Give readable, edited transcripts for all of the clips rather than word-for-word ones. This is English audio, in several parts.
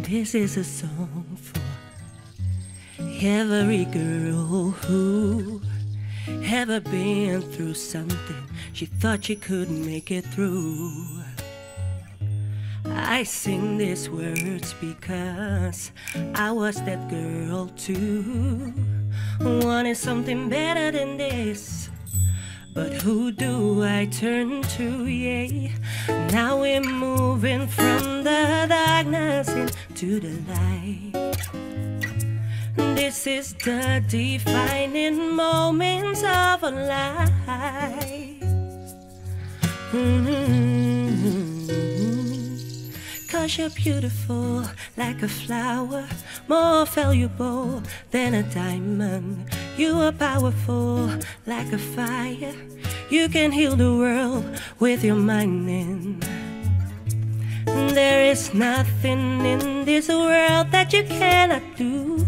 This is a song for every girl who ever been through something she thought she couldn't make it through. I sing these words because I was that girl too, wanted something better than this. But who do I turn to? Yeah, now we're moving from the darkness into the light. This is the defining moments of a life. 'Cause you're beautiful like a flower, more valuable than a diamond. You are powerful like a fire. You can heal the world with your mind. There is nothing in this world that you cannot do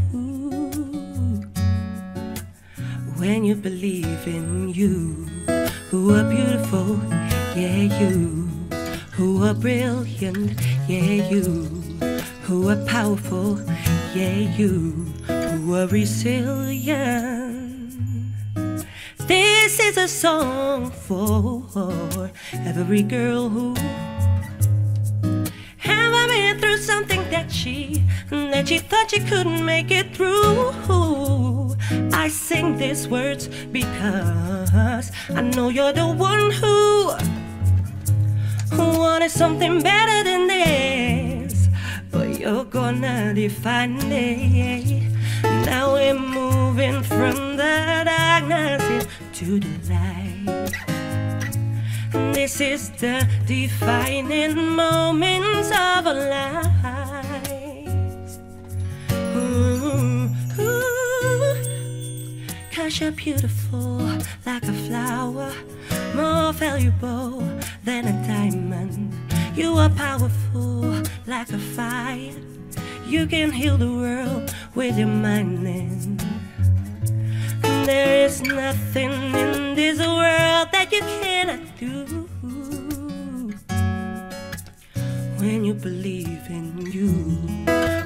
when you believe in you. Who are beautiful, yeah, you. Who are brilliant, yeah, you. Who are powerful, yeah, you. Who are resilient. This is a song for every girl who ever been through something that she thought she couldn't make it through. I sing these words because I know you're the one who wanted something better than this, but you're gonna define it. Now we're moving from the darkness into the light. This is the defining moments of our lives. Ooh, ooh. 'Cause you're beautiful like a flower, more valuable than a diamond. You are powerful like a fire. You can heal the world with your mind. There is nothing in this world that you cannot do when you believe in you.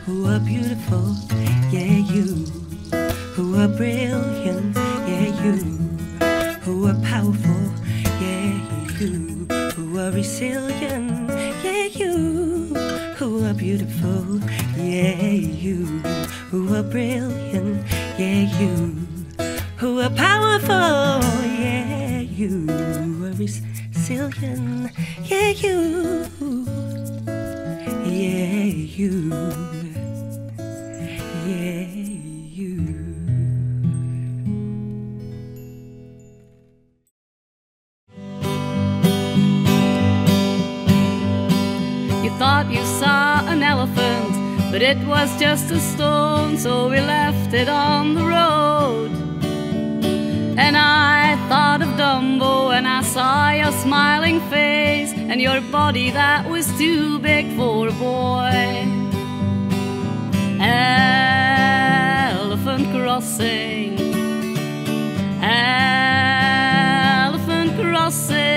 Who are beautiful, yeah, you. Who are brilliant, yeah, you. Who are powerful, yeah, you. Who are resilient, yeah, you. Who are beautiful, yeah, you. Who are brilliant, yeah, you. Who are powerful, yeah, you. Who are resilient, yeah, you. Yeah, you. Yeah, you. Thought you saw an elephant, but it was just a stone, so we left it on the road. And I thought of Dumbo when I saw your smiling face and your body that was too big for a boy. Elephant crossing, elephant crossing.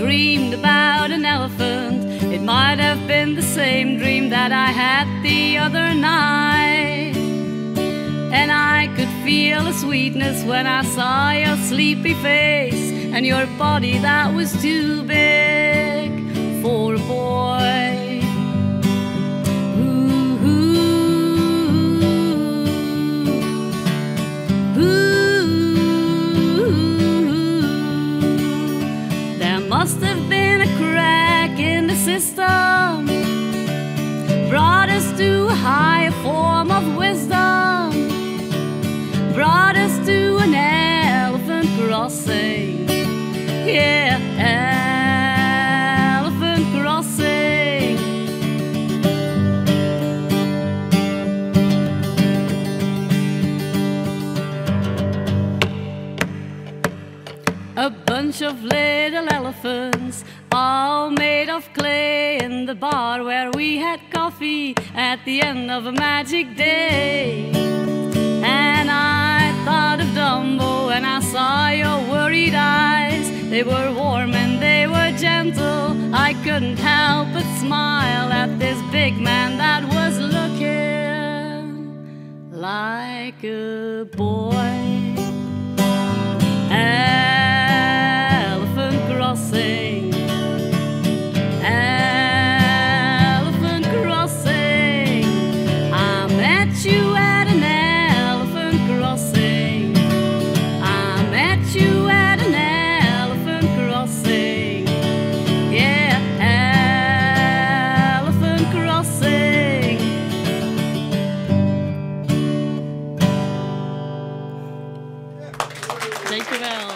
Dreamed about an elephant. It might have been the same dream that I had the other night. And I could feel the sweetness when I saw your sleepy face and your body that was too big for a boy. Ooh, ooh, ooh. There must have been a crack in the system, brought us to a higher form of wisdom, brought us to an elephant crossing. Yeah, elephant crossing. A bunch of little elephants, all made of clay, in the bar where we had coffee at the end of a magic day. And I thought of Dumbo when I saw your worried eyes They were warm and they were gentle. I couldn't help but smile at this big man that was looking like a boy. Elephant crossing, elephant crossing. I met you at an elephant crossing. I met you at an elephant crossing. Yeah, elephant crossing. Dankjewel.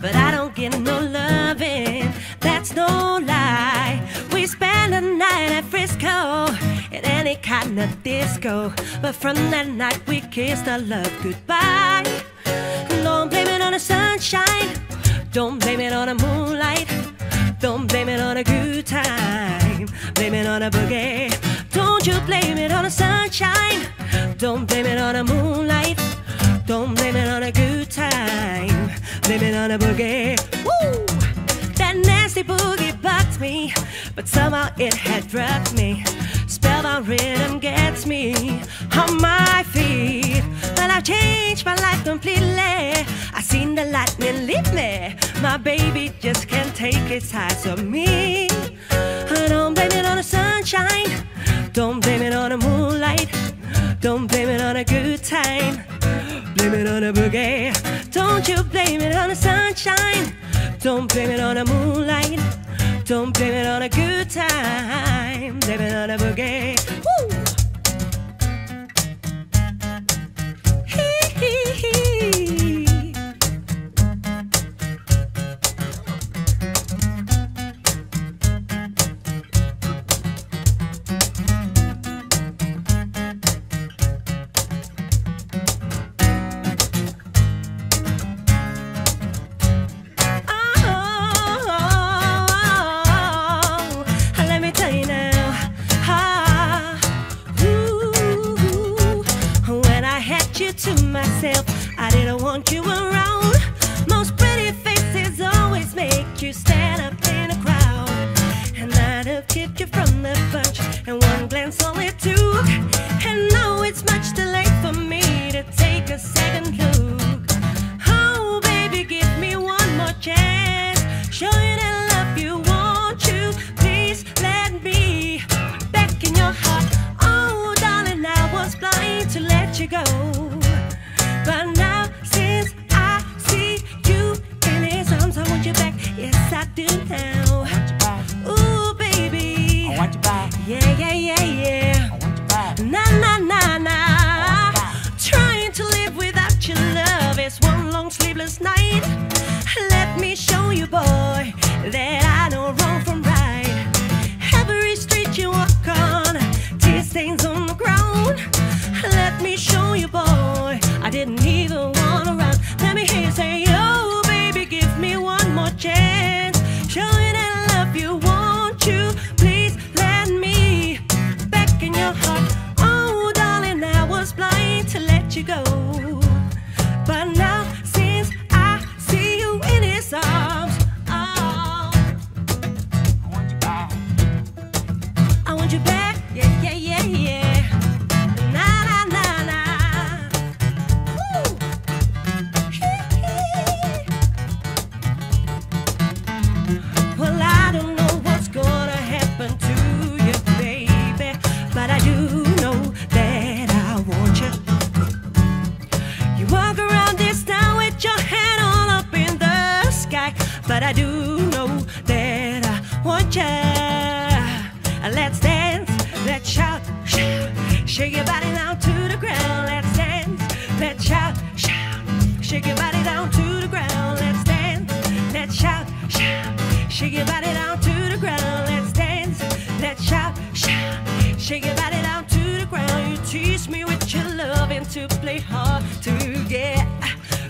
but I don't get no loving. That's no lie. We spend the night at Frisco in any kind of disco, but from that night we kissed our love goodbye. Don't blame it on the sunshine, don't blame it on the moonlight, don't blame it on a good time, blame it on a boogie. Don't you blame it on the sunshine, don't blame it on the moonlight, don't blame it on a good time, blame it on a boogie. Woo! That nasty boogie bugs me, but somehow it had drugged me. Spellbound rhythm gets me on my feet. Well, I've changed my life completely. I seen the lightning leave me. My baby just can't take its eyes on me. Don't blame it on the sunshine, don't blame it on the moonlight, don't blame it on a good time, blame it on a boogie. Don't you blame it on the sunshine, don't blame it on the moonlight, don't blame it on a good time, blame it on a boogie. Woo! To myself, I didn't want you around. Most pretty faces always make you stand up in a crowd, and I'd have kicked you from the bunch, and one glance all it took. And now it's much too late for me to take a second look. Oh baby, give me one more chance, show you that love you want you. Please let me back in your heart. Oh darling, I was blind to let you go, but now since I see you in his arms, I want you back. Yes, I do now. I want you back. Ooh, baby. I want you back. Yeah, yeah, yeah, yeah. I want you back. Nah, nah, nah, nah. Trying to live without your love is one long sleepless night. Let me show you, boy, that I know wrong from right. Every street you walk on, tear stains on the ground. Let me show you, boy, I didn't even want to run. Let me hear you say, oh baby, give me one more chance, show you that I love you, want you. Please let me back in your heart. Oh darling, I was blind to let you go, but now since I see you in his arms, oh, I want you back. I want you back. Yeah, yeah, yeah, yeah. Well, I don't know what's gonna happen to you, baby, but I do know that I want you. You walk around this town with your head all up in the sky, but I do know that I want you. Let's dance, let's shout, shout, shake your body down to the ground. Let's dance, let's shout, shout, shake your body down to the ground. Let's dance, let's shout, shout, shake your body down to the ground. Let's dance, let's shout, shout, shake your body down to the ground. You tease me with your loving to play hard to get,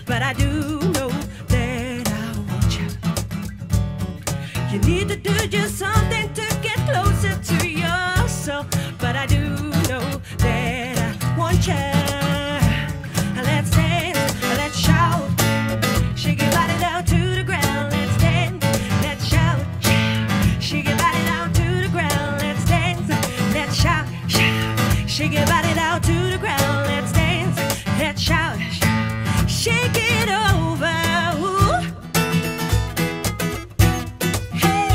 but I do know that I want you. You need to do just something to get closer to your soul, but I do know that I want you. Let's dance, let's shout, shake your body down to the ground. Let's dance, let's shout, shake your body down to the ground. Let's dance, let's shout, shake your body down to the ground. Let's dance, let's shout, shake it over. Ooh. Hey.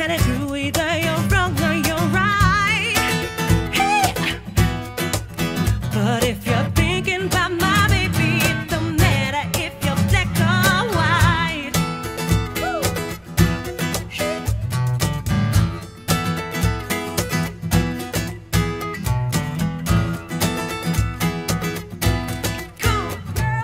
and it's true, either you're wrong or you're right. Hey. But if you're thinking about my baby, it don't matter if you're black or white. Woo. Hey. Come on, girl.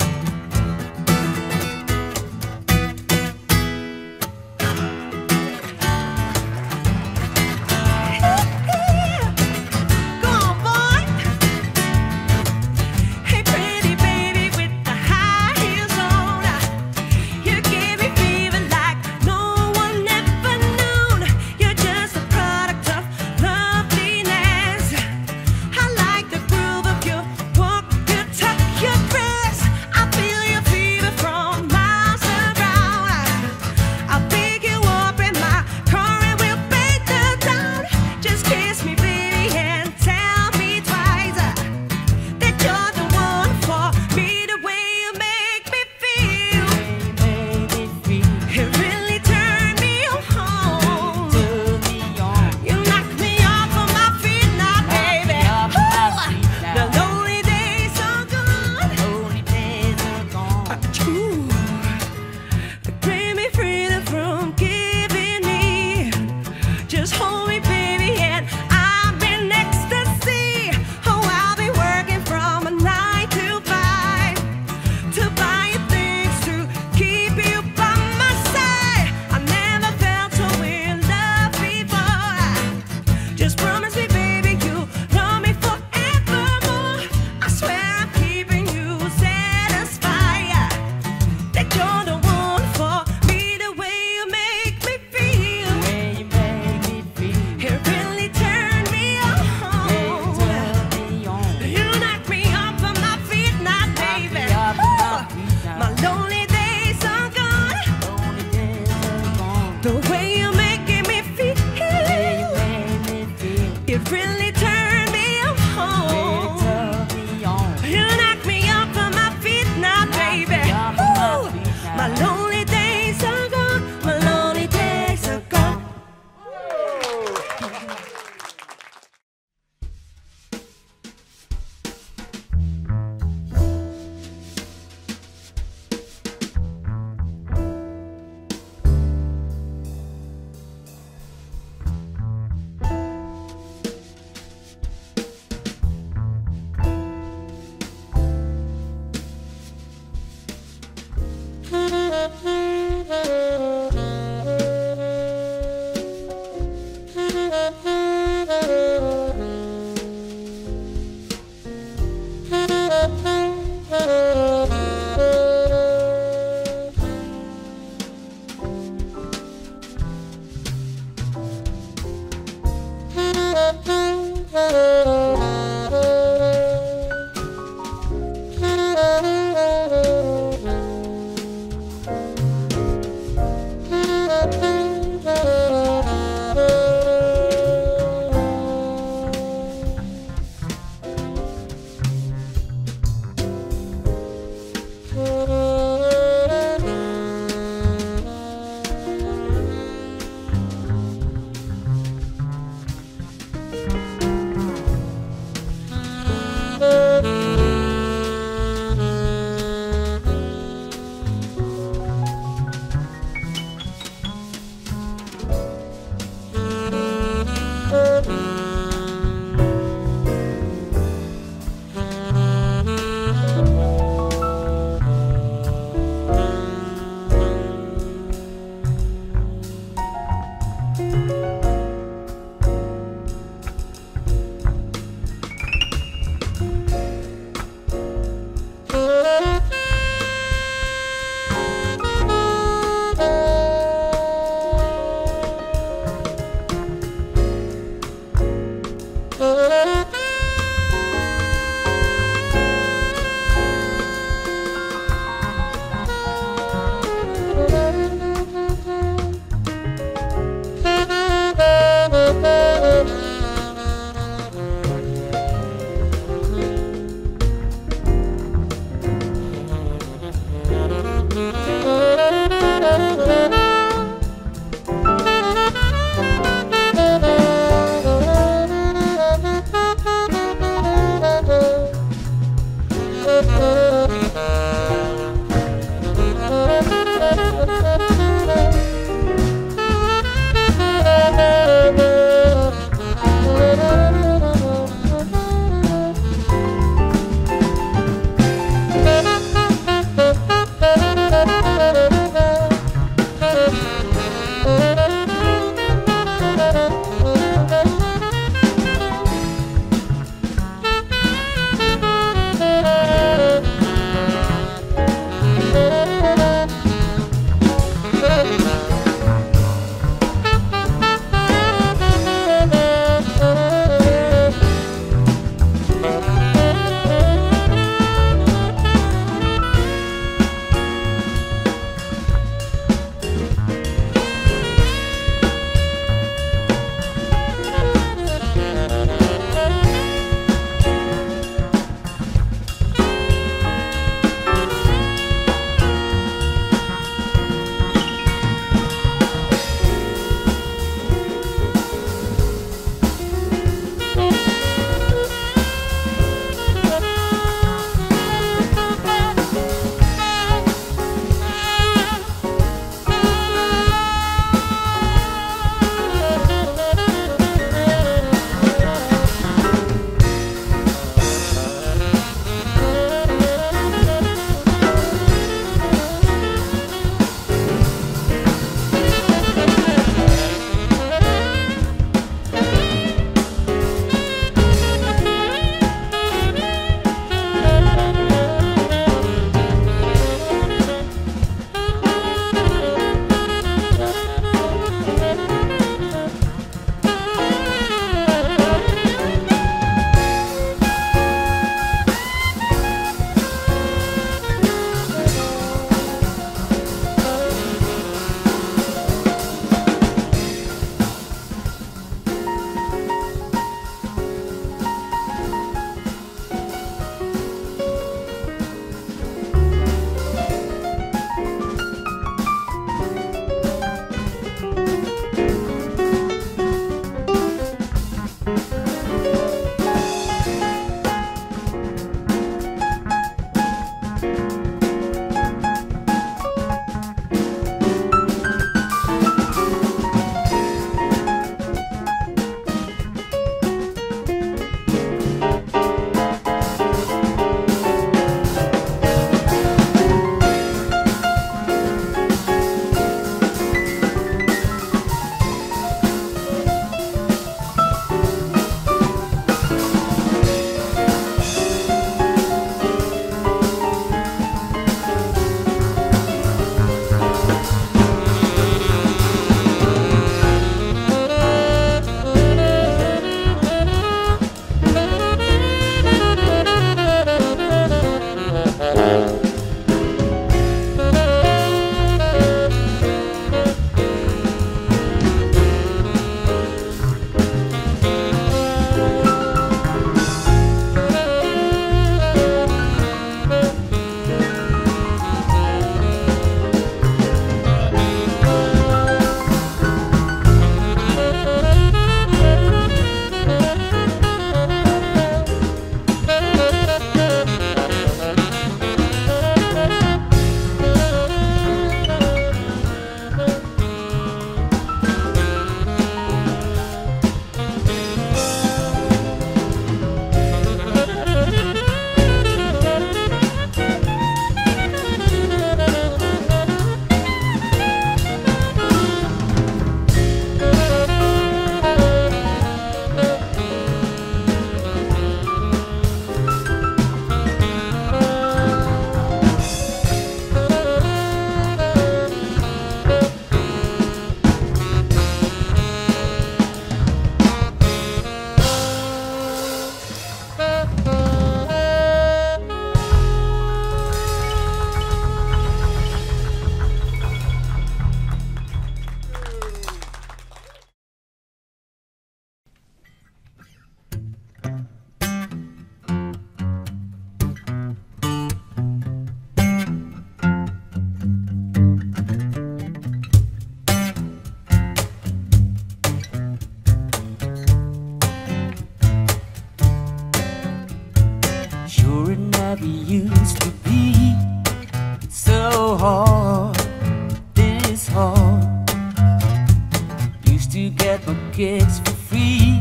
to get my kicks for free.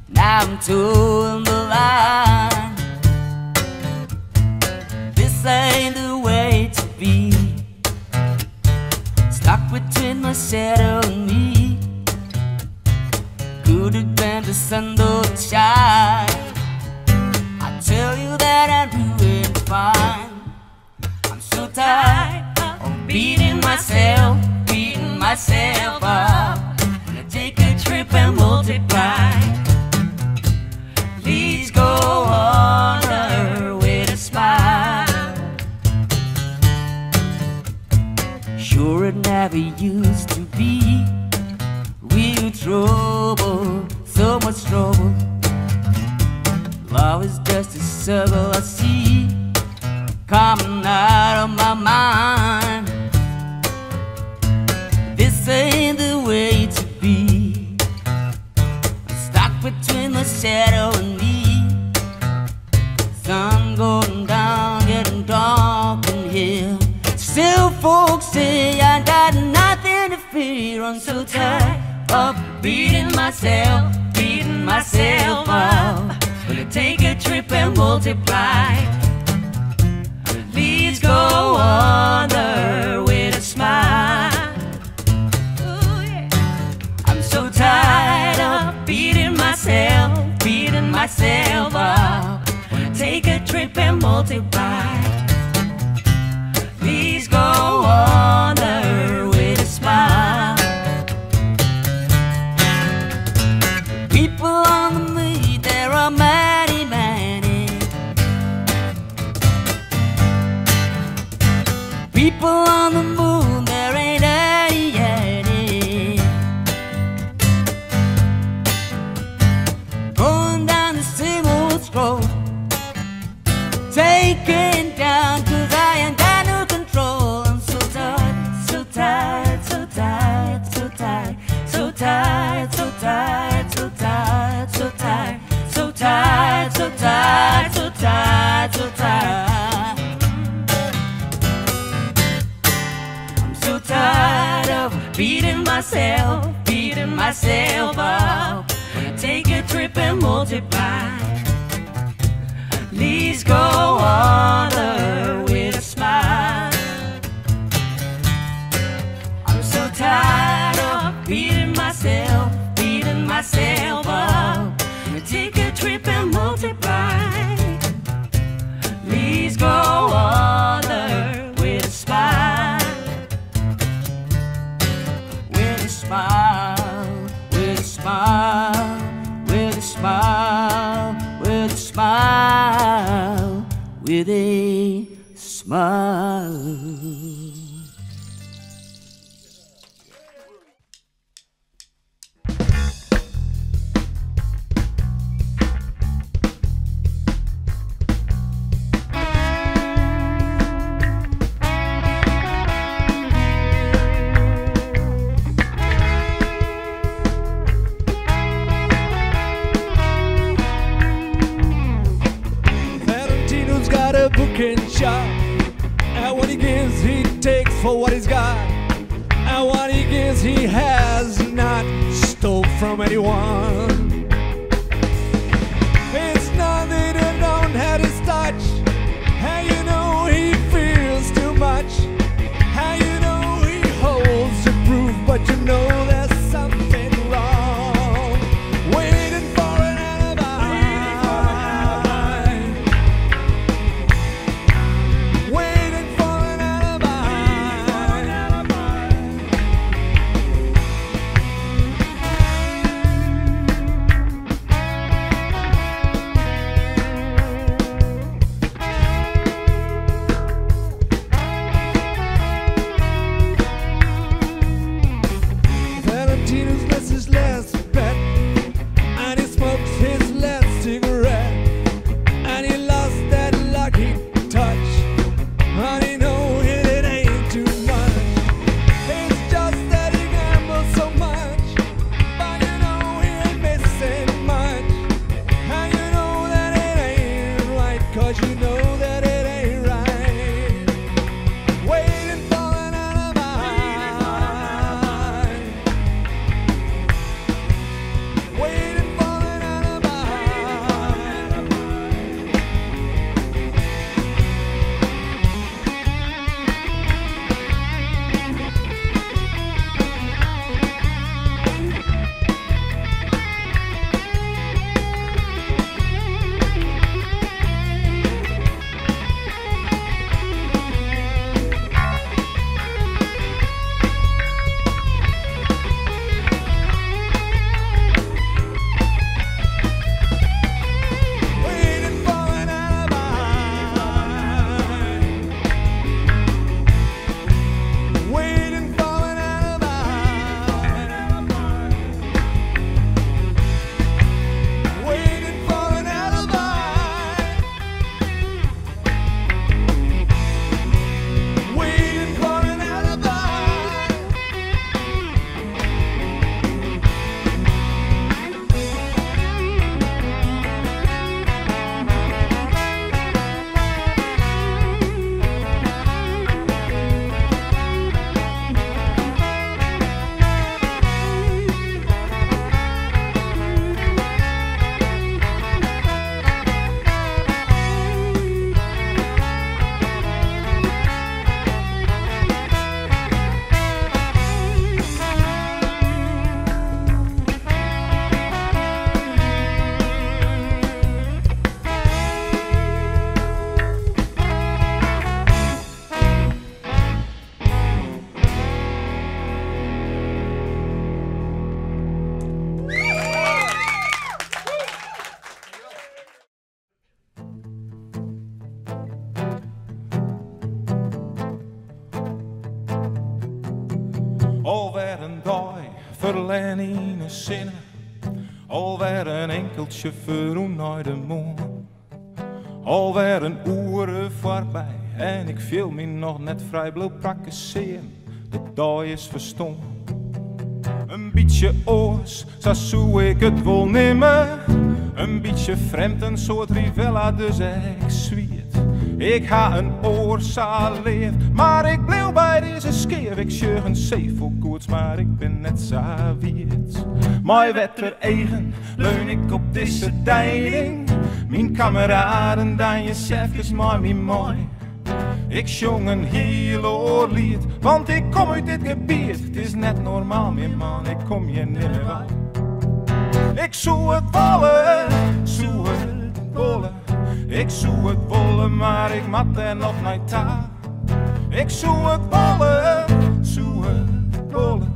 Now I'm towing the line. This ain't the way to be. Stuck between my shadow and me. Could have been the sun don't shine. I tell you that I'm doing fine. I'm so tired of beating myself up. Gonna take a trip and multiply. Please go on her with a smile. Sure it never used to be. Real trouble, so much trouble. Love is just a circle I see coming out of my mind. This ain't the way to be. I'm stuck between the shadow and me. Sun going down, getting dark in here. Still folks say I got nothing to fear. I'm so tired of beating myself up. Will it take a trip and multiply? Please go on her with a smile. Ooh, yeah. I'm so tired of beating myself up. Will it take a trip and multiply? Please go on her with a smile. People on the moon, there are many, many. People on the moon, there ain't any. Going down the same old road, taking down, 'cause I ain't got no control. I'm so tired, so tired, so tired, so tired, so tired, so tired, so tired, so tired, so tired, so tired, so tired, so tired. I'm so tired of beating myself up. Wanna take a trip and multiply. Please go on her with a smile. I'm so tired of beating myself up. Gonna take a trip and multiply. Please go on her with a smile. With a smile, with a smile, with a smile, with a smile, with a smile. Booking shop, and what he gives he takes for what he's got, and what he gives he has not stole from anyone. It's nothing that don't have his touch. How you know he feels too much? How you know he holds the proof, but you know there's something wrong. Waiting for an alibi. en in een zin, alweer een enkeltje voor naar de morgen. Alweer een uren voorbij en ik viel me nog net vrij blauw praktiseren. De dag is verstomd. Een beetje oors, zo zou ik het wel nemen. Een beetje vreemd, een soort rivella, dus ik zwiet. Ik ga een oorzaal leer, maar ik bleef bij deze skeer. Ik schuur een zeevelkoorts, maar ik ben net zo wierd. Mooi wetter eigen, leun ik op deze deining. Mijn kameraden, dan je chefjes, maar me mooi. Ik zong een heel lied, want ik kom uit dit gebied. Het is net normaal meer man, ik kom je niet meer uit. Ik zou het wollen, zou het wollen. Ik zou het wollen, maar ik mat er nog niet aan. Ik zou het wollen,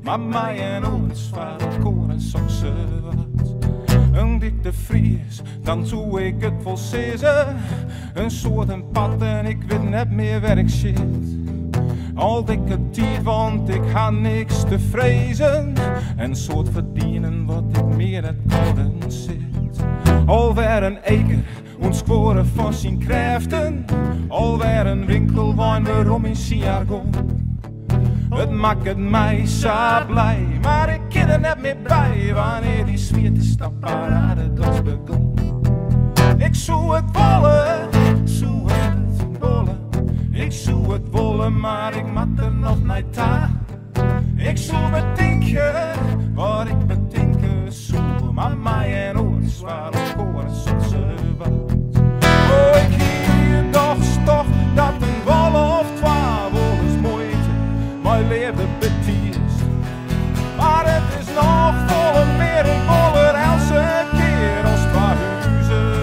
maar mij en ons waren koren sokse wat. Een dikte vries, dan zou ik het vol zezen. Een soort een pad en ik weet net meer waar ik zit. Al dikke tijd, want ik ga niks te vrezen. Een soort verdienen wat ik meer het kouden zit. Alweer een eker, ons sporen van zijn kräften. Alweer een winkelwijn waarom in Siargon. Het maakt het mij zo blij, maar ik ken er net meer bij. Wanneer die sfeer de stapparade dat begon. Ik zou het wollen, zou het wollen. Ik zou het wollen, maar ik mat er nog niet aan. Ik zou bedenken, wat ik bedenken zou. Maar mij en oors waren koren zoals ze wat. Oh, ik hier toch dat een wol of 12 wol is moeite. Mijn leven betiest. Maar het is nog volle meer een voller elke keer als 2 huizen.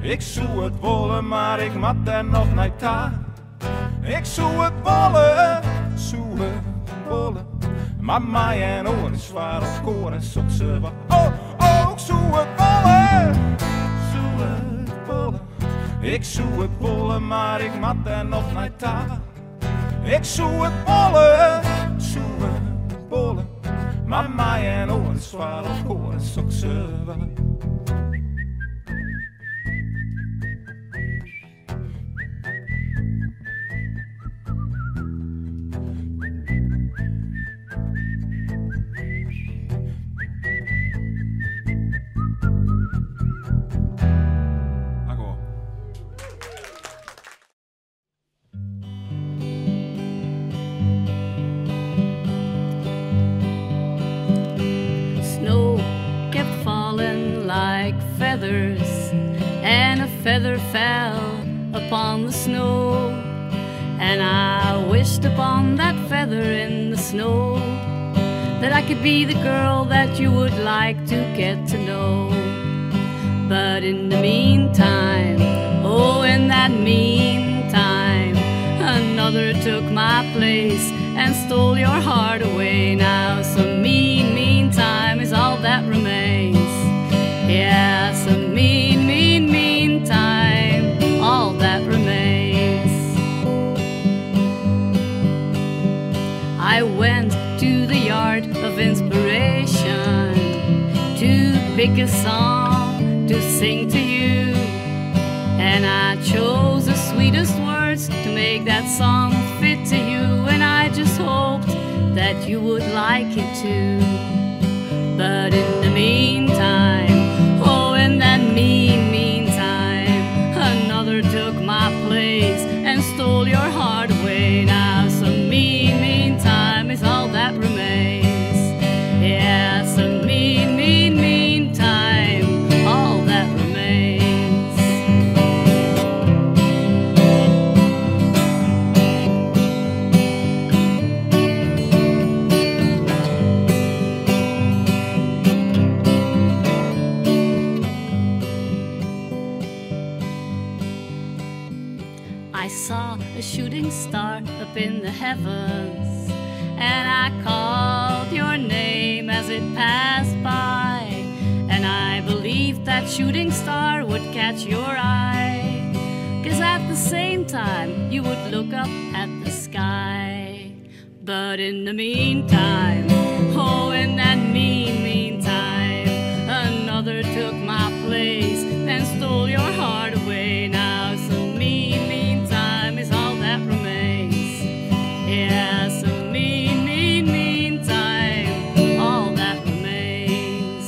Ik zou het wollen, maar ik mat er nog niet aan. Ik zou het wollen, maar mij en oors waren koren sokse wat. Oh, ik zou het wollen, ik zou het wollen, maar ik mat er nog niet aan. Ik zou het wollen, maar mij en oors waren koren sokse wat. And a feather fell upon the snow, and I wished upon that feather in the snow that I could be the girl that you would like to get to know. But in the meantime, oh, in that meantime, another took my place and stole your heart away. Now some mean time is all that remains. Yeah, some mean time, all that remains. I went to the yard of inspiration to pick a song to sing to you, and I chose the sweetest words to make that song fit to you, and I just hoped that you would like it too. But in the meantime, oh, in that meantime, another took my place and stole your heart away. Now some mean time is all that remains. Yeah, some mean time, all that remains. I saw a shooting star up in the heavens, and I called your name as it passed by, and I believed that shooting star would catch your eye, 'cause at the same time you would look up at the sky. But in the meantime, oh, in that meantime, another took my place and stole your heart away. Now some meantime is all that remains. Yeah, some meantime, all that remains.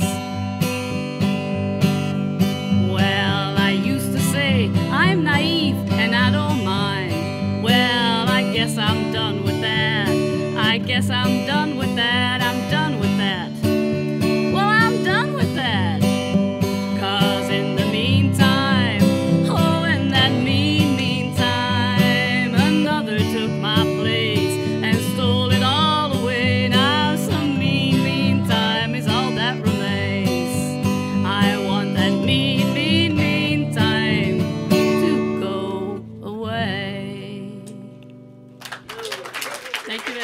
Well, I used to say I'm naive and I don't mind. Well, I guess I'm done with that. I guess I'm done with that. I'm done with that. Well, I'm done with that. 'Cause in the meantime, oh, in that meantime, another took my place and stole it all away. Now some meantime is all that remains. I want that meantime to go away. Thank you, Al.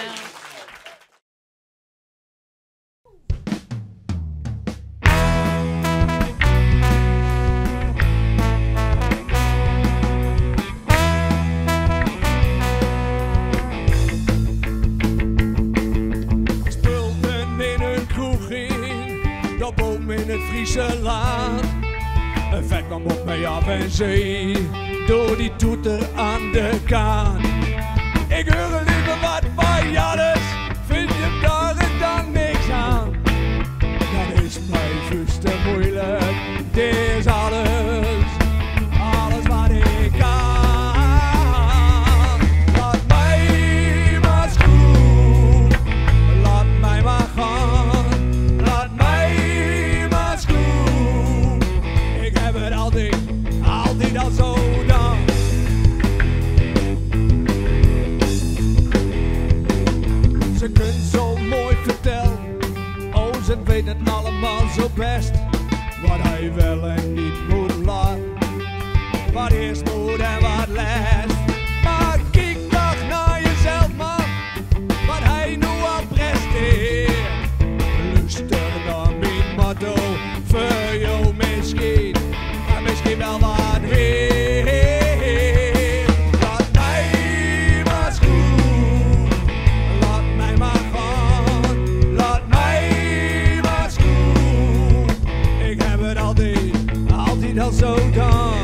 In het Friese land. Een vet kwam op mij af en zei, door die toeter aan de kant. Ik hoor liever wat van Jannes, vind je daar dan niks aan? Dat is mij vuist te moeilijk, dit is alles wat ik kan. Laat mij maar schoen, laat mij maar gaan. Altijd al zo dan. Ze kunnen zo mooi vertellen, oh ze weten het allemaal zo best. Wat hij wel en niet moet laten, wat eerst moet en wat last. Maar kijk toch naar jezelf man, wat hij nu al presteert. Luister naar mijn motto, voor jou misschien. Misschien wel wat weer. Laat mij maar schoen, laat mij maar gaan. Laat mij maar schoen. Ik heb het altijd al zo gedaan.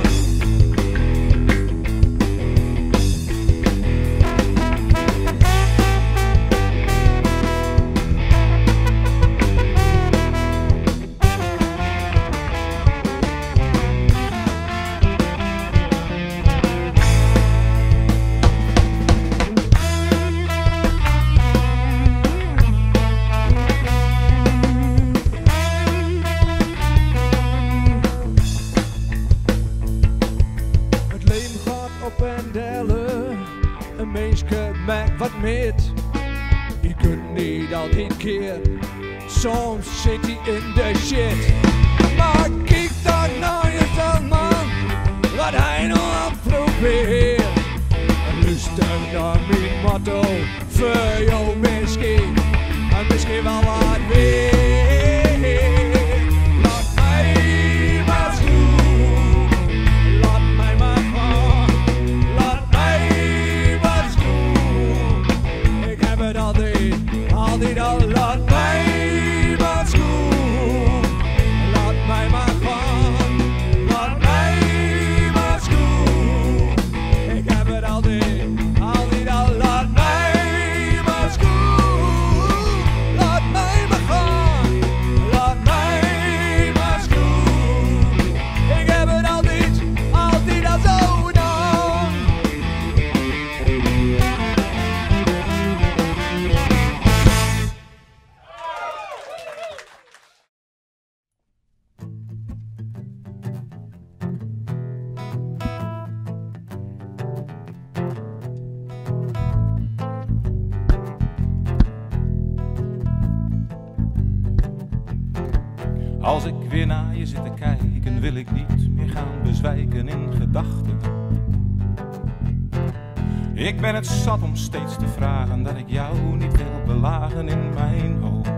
Een meisje maakt wat met. Je kunt niet altijd keer. Soms zit hij in de shit. Maar kijk dan naar jezelf man, wat hij nog aan probeert. Luister naar mijn motto, voor jou misschien. En misschien wel wat weer. Laat mij maar schoen, laat mij maar gaan. Laat mij maar schoen. Ik heb het altijd al. Laat mij maar schoen. Laat mij maar gaan. Laat mij maar schoen. Ik heb het altijd al. Laat mij maar schoen. Laat mij maar gaan. Laat mij maar schoen. Ik heb het altijd al zo gedaan. Als ik weer naar je zit te kijken, wil ik niet meer gaan bezwijken in gedachten. Ik ben het zat om steeds te vragen dat ik jou niet wil belagen in mijn hoofd.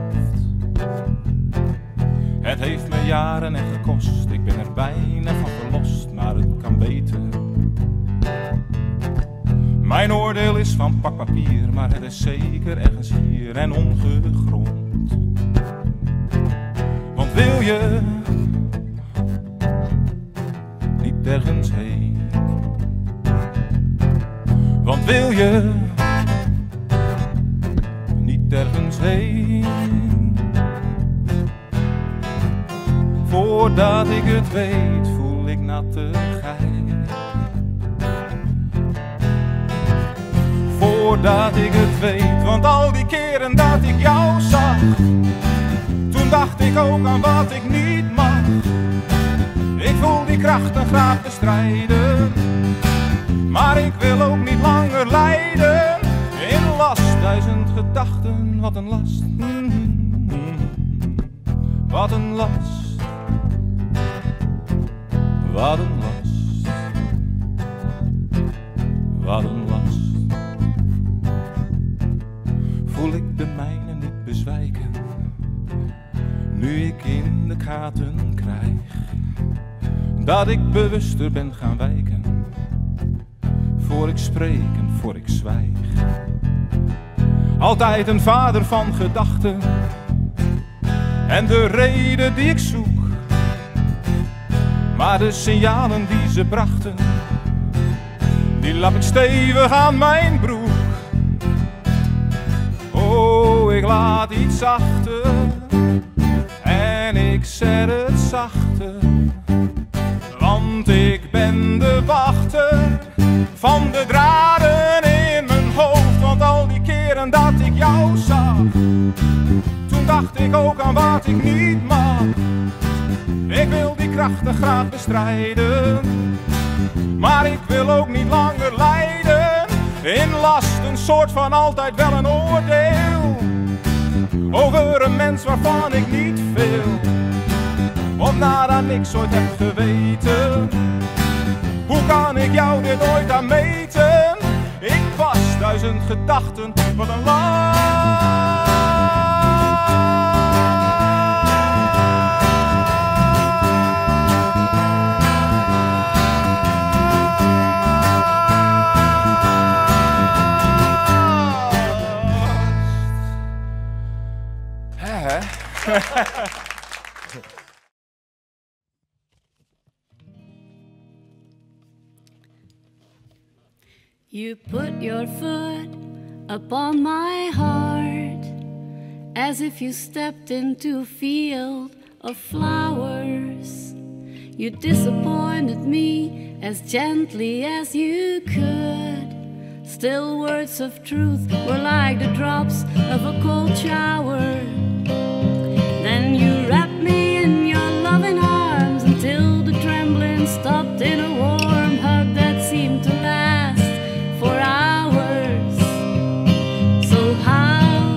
Het heeft me jaren echt gekost, ik ben er bijna van verlost, maar het kan beter. Mijn oordeel is van pak papier, maar het is zeker ergens hier en ongegrond. Want wil je niet ergens heen? Want wil je niet ergens heen? Voordat ik het weet, voel ik nattigheid. Voordat ik het weet, want al die keren dat ik jou zag, toen dacht ik ook aan wat ik niet mag. Ik voel die krachten graag bestrijden, maar ik wil ook niet langer lijden. In last, 1000 gedachten, wat een last. Wat een last. Wat een last. Wat een last. Voel ik de mijne niet bezwijken, nu ik in de gaten krijg dat ik bewuster ben gaan wijken, voor ik spreek en voor ik zwijg. Altijd een vader van gedachten en de reden die ik zoek, maar de signalen die ze brachten, die lap ik stevig aan mijn broek. Oh, ik laat iets achter en ik zet het zachter, want ik ben de wachter van de draden in mijn hoofd. Want al die keren dat ik jou zag, toen dacht ik ook aan wat ik niet mag. Ik wil die krachten graag bestrijden, maar ik wil ook niet langer lijden. In last, een soort van altijd wel een oordeel over een mens waarvan ik niet veel of nada niks ooit heb geweten. Hoe kan ik jou dit ooit aan meten? Ik was 1000 gedachten, wat een last. You put your foot upon my heart, as if you stepped into a field of flowers. You disappointed me as gently as you could. Still words of truth were like the drops of a cold shower. Then you wrapped me in your loving arms until the trembling stopped in a warm hug that seemed to last for hours. So how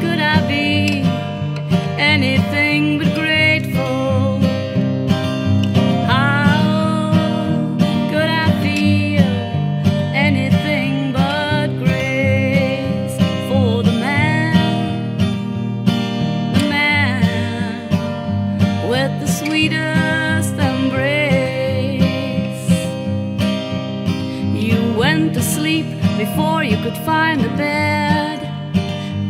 could I be anything but grateful? How could I feel anything but grace for the man with the sweetest embrace? You went to sleep before you could find the bed.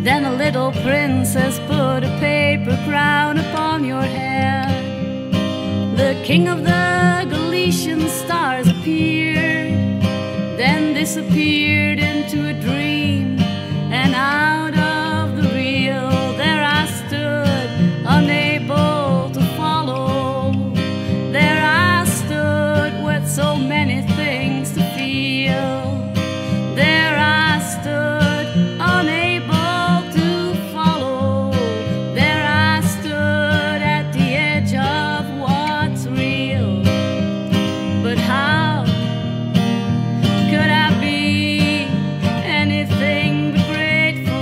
Then a little princess put a paper crown upon your head. The king of the Galician stars appeared, then disappeared into a dream, and out of the real there I stood, unable to follow. There I stood with so many things to feel. There I stood, unable to follow. There I stood at the edge of what's real. But how could I be anything but grateful?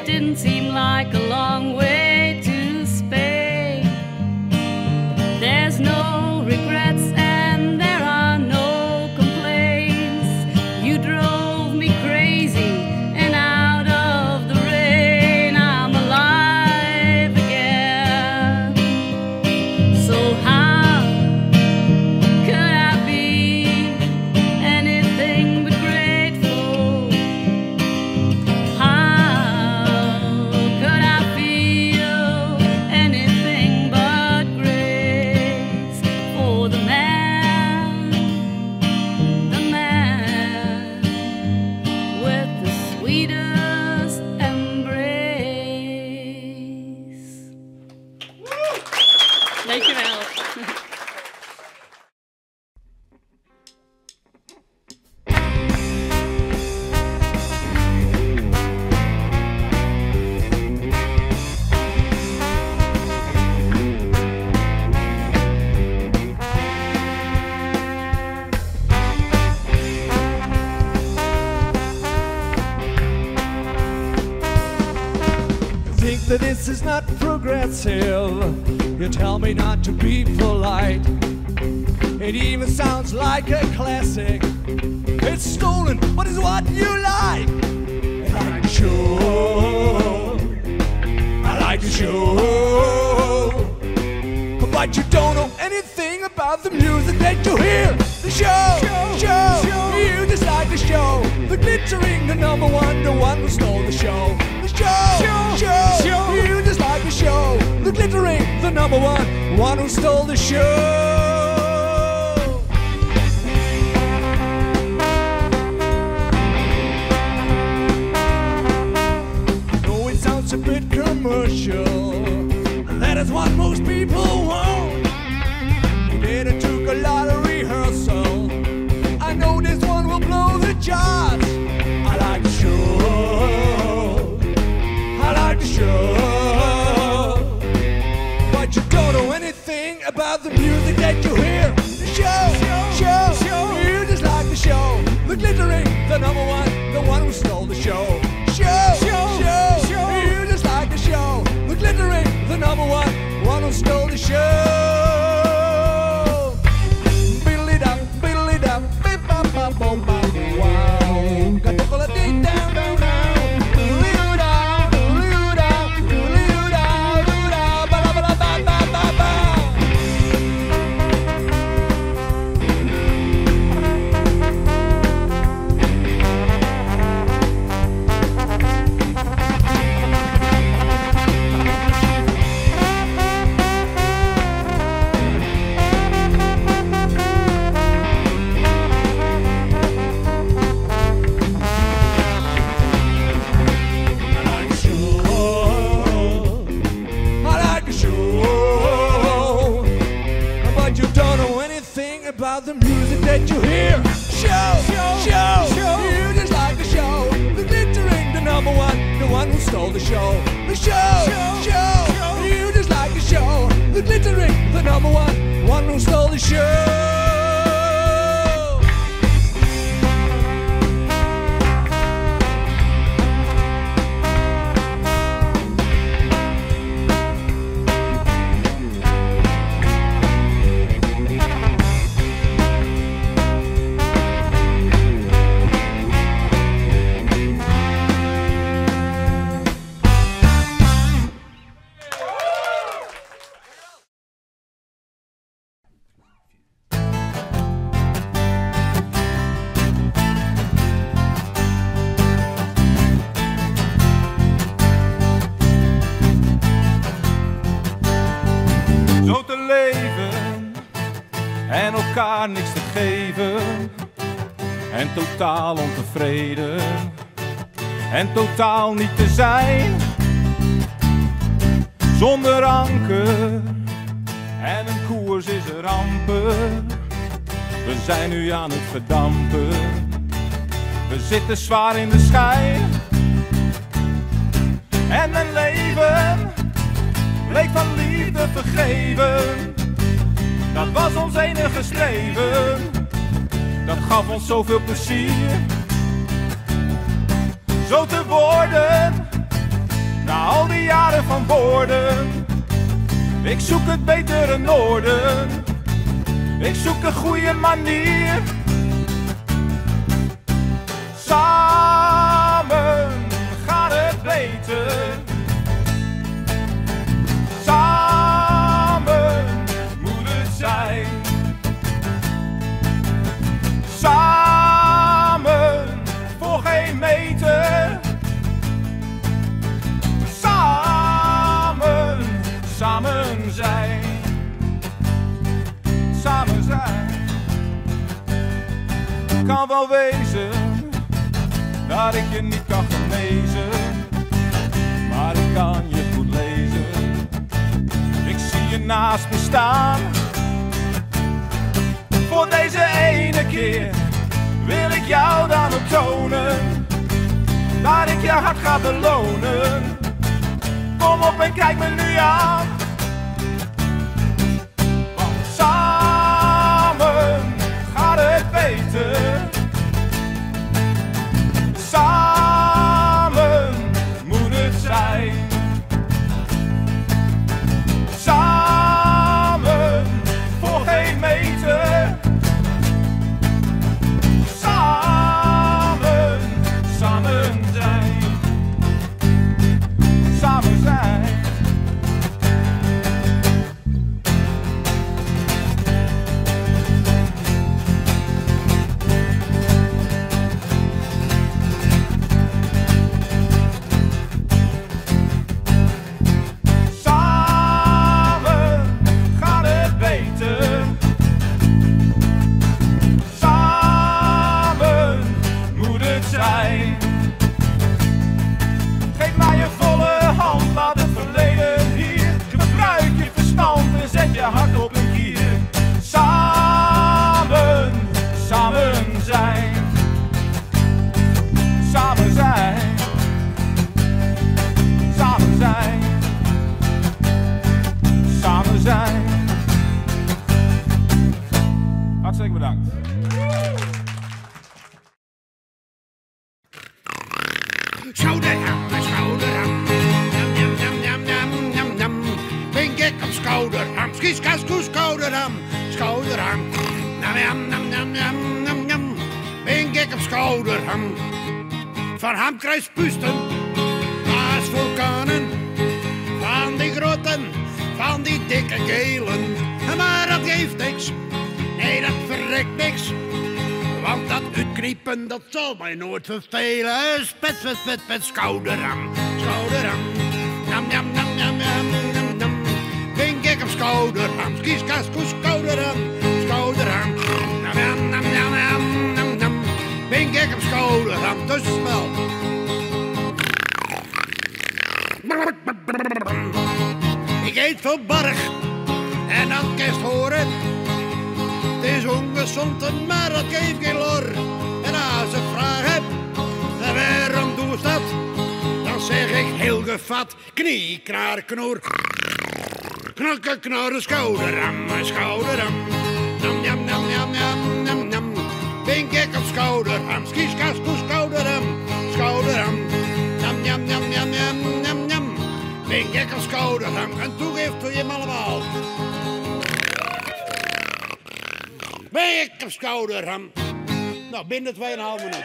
it didn't seem like a long way to Spain. There's no regrets and there are no complaints. You drove me crazy and out of the rain I'm alive again. So how could I be anything but grateful? How could I feel anything but grace for the man with the sweetest embrace? Dankjewel. Think that this is not progressive. You tell me not to be polite. It even sounds like a classic. It's stolen, but it's what you like. I like the show. I like the show. But you don't know anything about the music that you hear. The show. You just like the show. The glittering, the number one, the one who stole the show. The show. You just like the show. The glittering, the number one who stole the show. No, it sounds a bit commercial. That is what most people want. We did it, took a lot of rehearsal. I know this one will blow the charts. I like the show. I like the show. But you don't know anything about the music that you hear. The show. You just like the show. The glittering, the number one, the one who stole the show. Show. You just like the show. The glittering, the number one who stole the show. Biddly-dum, biddly-dum, bip-bop-bop-bop-bop, wow. Got-to-go-la-ding, down, down, down. Loo-da, loo-da, loo-da, loo-da, ba-da-ba-da-ba-ba-ba-ba. About the music that you hear. Show. You just like the show. The glittering, the number one, the one who stole the show. The show. You just like the show. The glittering, the number one who stole the show. En elkaar niks te geven. En totaal ontevreden. En totaal niet te zijn. Zonder anker. En een koers is er amper. We zijn nu aan het verdampen. We zitten zwaar in de schijn. En mijn leven bleek van liefde vergeven. Dat was ons enige streven. Dat gaf ons zoveel plezier. Zo te worden van woorden. Ik zoek het betere noorden. Ik zoek een goede manier. Samen gaat het beter. Samen moet het zijn. Samen voor geen meter. Samen, samen zijn. Samen zijn. Kan wel wezen dat ik je niet kan genezen, maar ik kan je goed lezen. Ik zie je naast me staan. Voor deze ene keer wil ik jou dan ook tonen dat ik je hart ga belonen. Kom op en kijk me nu aan. Want samen gaat het beter. Samen moet het zijn. Samen voor geen meter. Samen, samen zijn. Samen zijn. Geef mij je volle hand, laat het verleden hier. Gebruik je verstand en zet je hart op een kier. Samen, samen zijn. Samen zijn. Samen zijn. Samen zijn. Hartstikke bedankt. Schouderham, schouderham, jam, jam, jam, jam, jam, jam. Ben gek op schouderham, skiskaskoes, schouderham, schouderham. Nam, jam, nam, jam, jam, jam, jam. Ben gek op schouderham. Van ham kruis puisten, als vulkanen. Van die groten, van die dikke gelen. Maar dat geeft niks, nee dat verrekt niks. Want dat uitkniepen, dat zal mij nooit vervelen. Spet, spet, spet, spet, schouderham, schouderham. Nam, jam, nam, jam, jam, jam, jam. Ben gek op schouderham, skiskaskoes, schouderham, schouderham. Nam, jam, nam, jam, jam, jam, jam. Ben gek op schouderham, tussenspel. Ik eet veel barg en dan kerst horen. Het is ongezond, maar dat geeft geen lor. En als ik vraag heb, waarom doe je dat? Dan zeg ik heel gevat, knie, knaar, knoer. Knakken, knorren, schouderham, schouderham. Nam, jam, jam, jam, jam, jam, jam. Ben gek op schouderham, skiskaskoes, schouderham, schouderham. Jam, jam, jam, jam, jam, jam, jam. Ben gek op schouderham, en toegeeft voor je hem allemaal. Ben ik op schouderham. Nou, binnen 2,5 minuten.